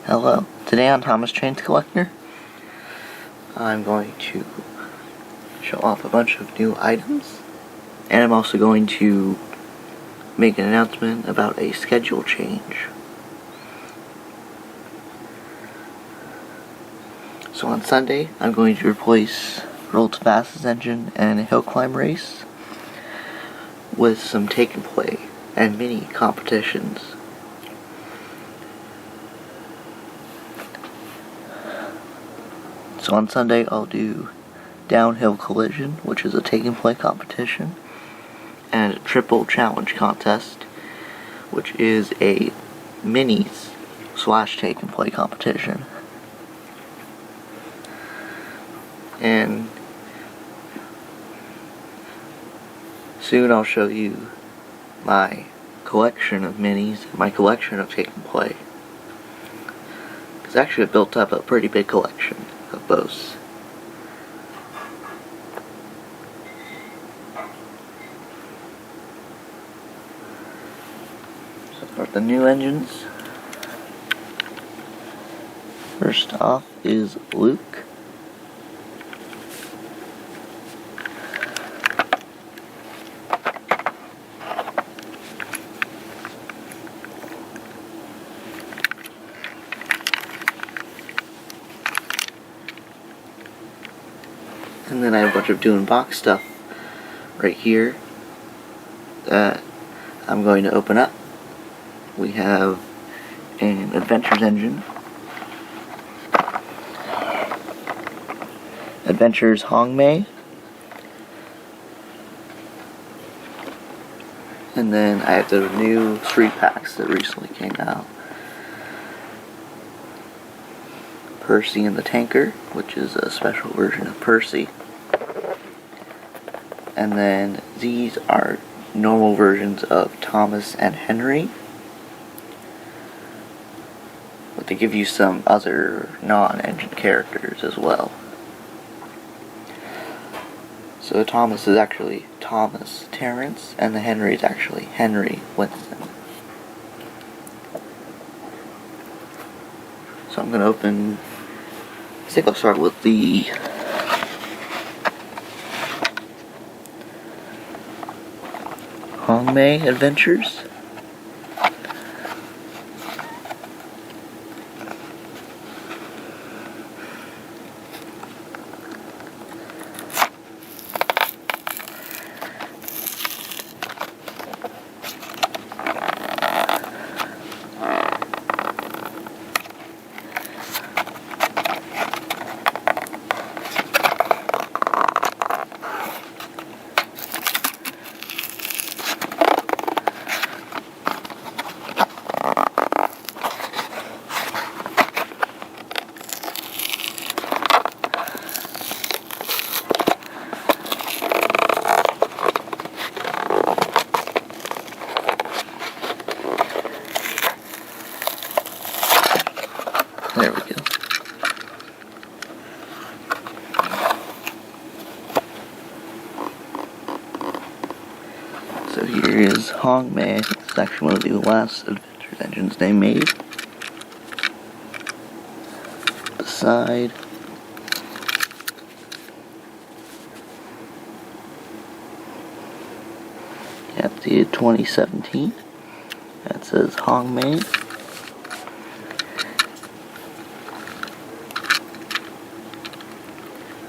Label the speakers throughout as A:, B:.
A: Hello. Today on Thomas Train's Collector, I'm going to show off a bunch of new items, and I'm also going to make an announcement about a schedule change. So on Sunday, I'm going to replace World's Fastest Engine and a Hill Climb Race with some take and play and mini competitions. So on Sunday I'll do Downhill Collision, which is a take and play competition, and a Triple Challenge contest, which is a minis / take and play competition. And soon I'll show you my collection of minis, my collection of take and play. It's actually built up a pretty big collection of both. So for the new engines, first off is Luke. And then I have a bunch of doing box stuff right here that I'm going to open up. We have an Adventures engine, Adventures Hong-Mei, and then I have the new 3-packs that recently came out. Percy and the Tanker, which is a special version of Percy. And then these are normal versions of Thomas and Henry, but they give you some other non-engine characters as well. So Thomas is actually Thomas Terrence, and the Henry is actually Henry Winston. So I'm going to open, I think I'll start with the Hong-Mei Adventures. There we go. So here is Hong-Mei. I think this is actually one of the last Adventures engines they made. The side. At the 2017. That says Hong-Mei.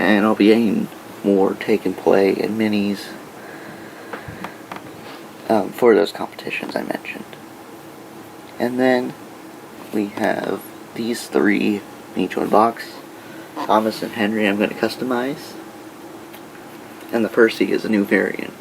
A: And I'll be getting more take and play and minis for those competitions I mentioned. And then we have these three in each one box. Thomas and Henry I'm going to customize, and the Percy is a new variant.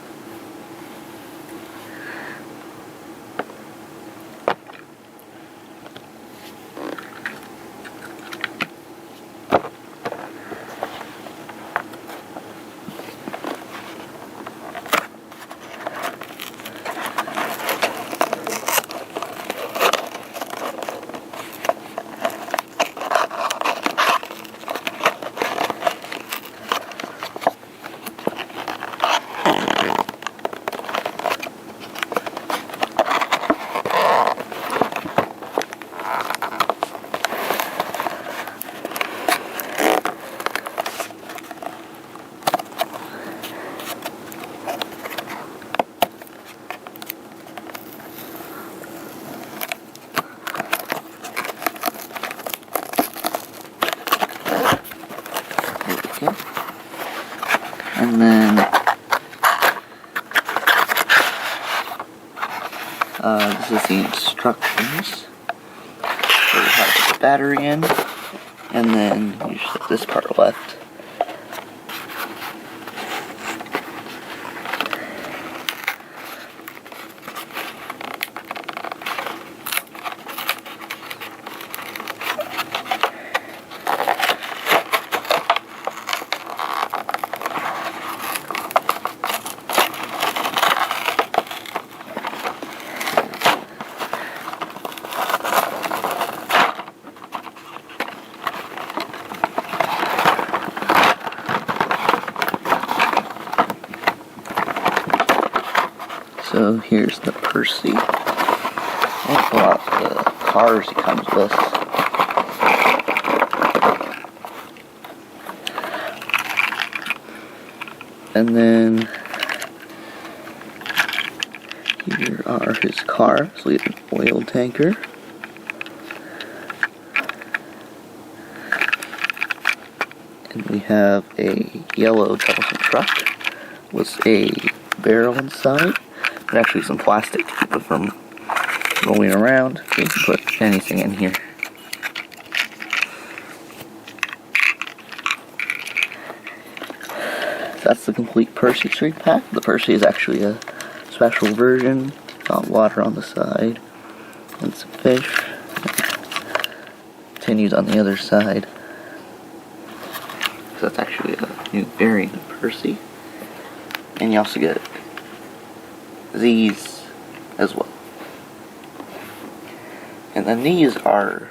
A: This is the instructions. So you have to put the battery in, and then you just have this part left. So here's the Percy. I'll pull out the cars he comes with. And then here are his cars. So we have an oil tanker. And we have a yellow troublesome truck with a barrel inside. And actually some plastic to keep it from rolling around, so you can put anything in here. That's the complete Percy 3-pack. The Percy is actually a special version. Got water on the side, and some fish. Continues on the other side. So that's actually a new variant of Percy. And you also get these as well. And then these are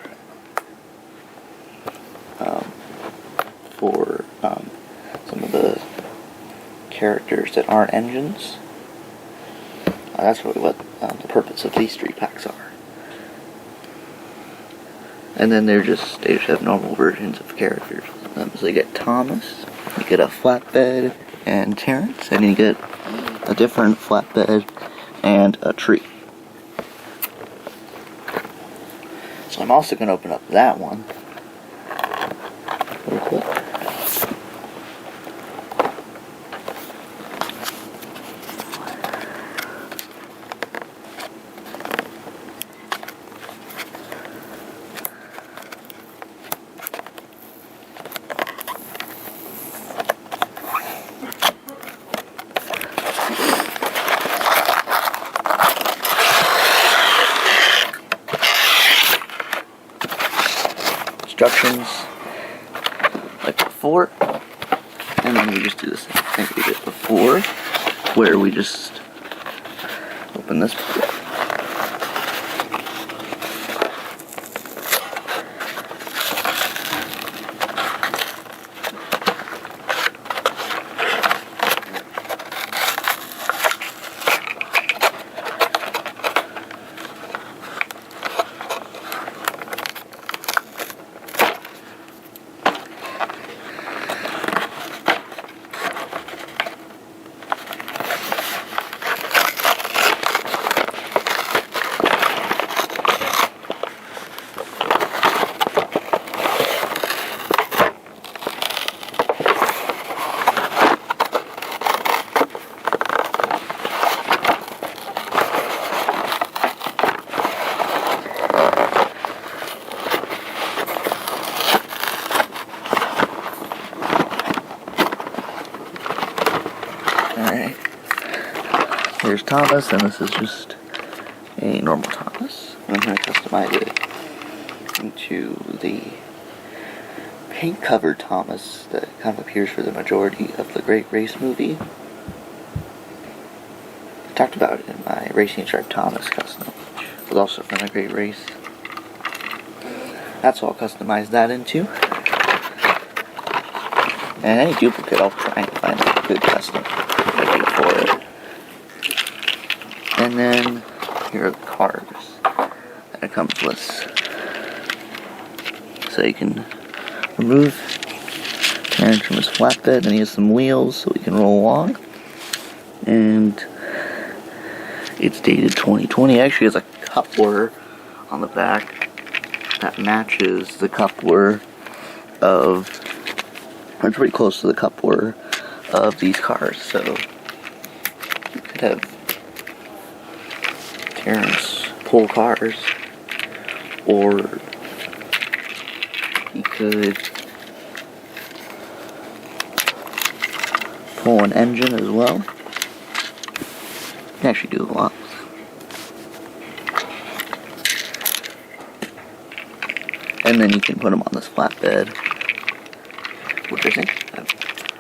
A: for some of the characters that aren't engines. That's really what the purpose of these 3-packs are. And then they just have normal versions of characters. So you get Thomas, you get a flatbed, and Terrence, and you get a different flatbed and a tree. So I'm also going to open up that one real quick. Instructions like before, and then we just do the same thing we did before, where we just open this part. Alright, here's Thomas, and this is just a normal Thomas. I'm going to customize it into the paint-covered Thomas that kind of appears for the majority of the Great Race movie. I talked about it in my Racing Stripe Thomas custom, which was also from the Great Race. That's what I'll customize that into. And any duplicate, I'll try and find a good custom for it. And then here are the cars that it comes with. So you can remove Terrence from his flatbed, and he has some wheels so we can roll along. And it's dated 2020. It actually has a coupler on the back that matches the coupler of, it's pretty close to the coupler of these cars, so you could have Terrence pull cars, or he could pull an engine as well. You can actually do a lot. And then you can put them on this flatbed, which I think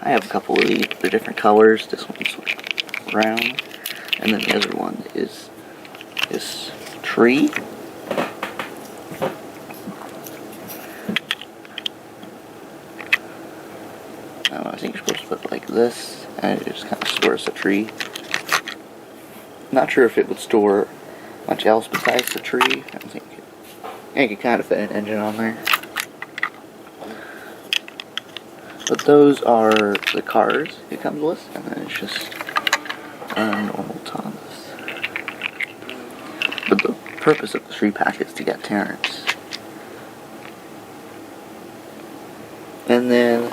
A: I have a couple of these. They're different colors. This one's round, and then the other one is this tree. I don't know, I think you're supposed to put it like this, and it just kind of stores the tree. Not sure if it would store much else besides the tree. I don't think it. You could kind of fit an engine on there. But those are the cars it comes with, and then it's just normal Thomas. But the purpose of the 3-pack is to get Terrence. And then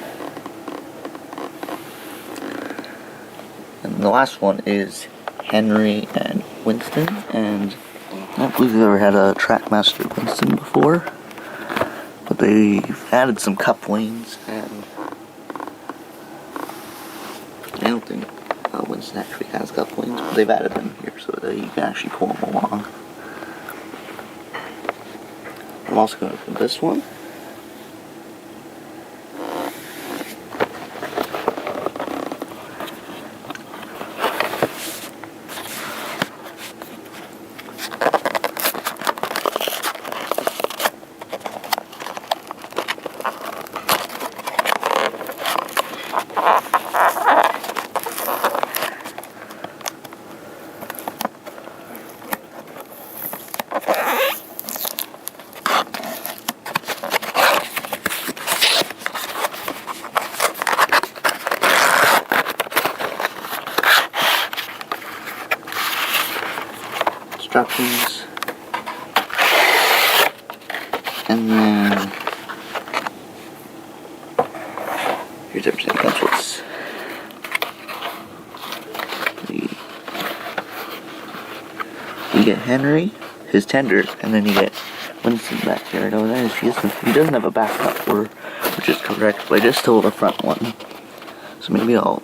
A: the last one is Henry and Winston, and I don't believe we've ever had a Trackmaster Winston before, but they've added some couplings, and I don't think Winston actually has couplings, but they've added them here so that you can actually pull them along. I'm also going to open this one. Instructions, and then here's everything that comes with. You get Henry, his tender, and then you get Winston back here. I know that is, he doesn't have a backup, which is correct, but I just stole the front one. So maybe I'll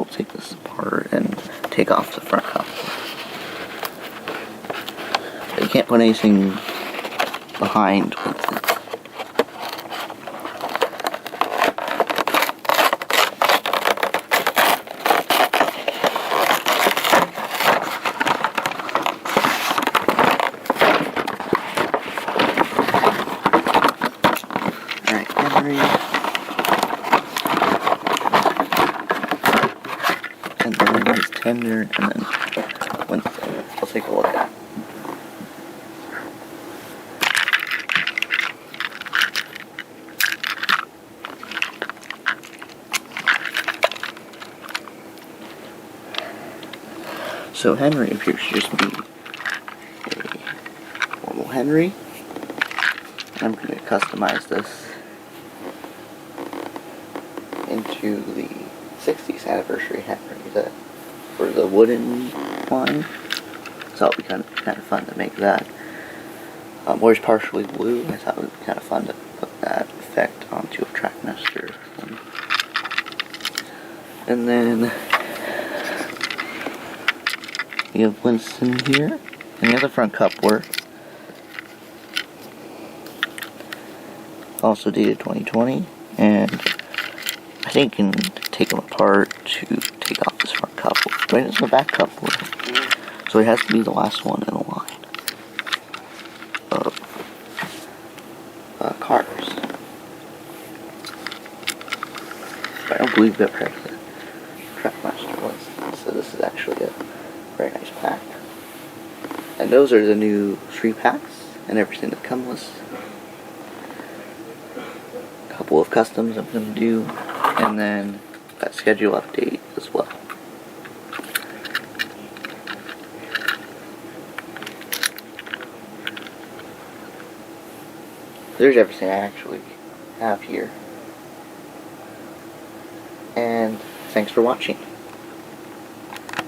A: take this apart and take off the front cover. But you can't put anything behind with it. Alright, Henry. And then his tender, and then Winston. Let's take a look at it. So Henry appears to just be a normal Henry. I'm going to customize this into the 60th anniversary Henry for the wooden line. So it'll be kind of fun to make that. Where's partially blue? I thought it would be kind of fun to put that effect onto a Trackmaster one. And then you have Winston here, and the other front coupler, also dated 2020, and I think you can take them apart to take off this front coupler. Right, it's the back coupler, so it has to be the last one in the line of cars. But I don't believe they've ever had the Trackmaster ones, so this is actually a very nice pack. And those are the new 3-packs and everything that comes with. A couple of customs I'm going to do, and then that schedule update as well. There's everything I actually have here. And thanks for watching.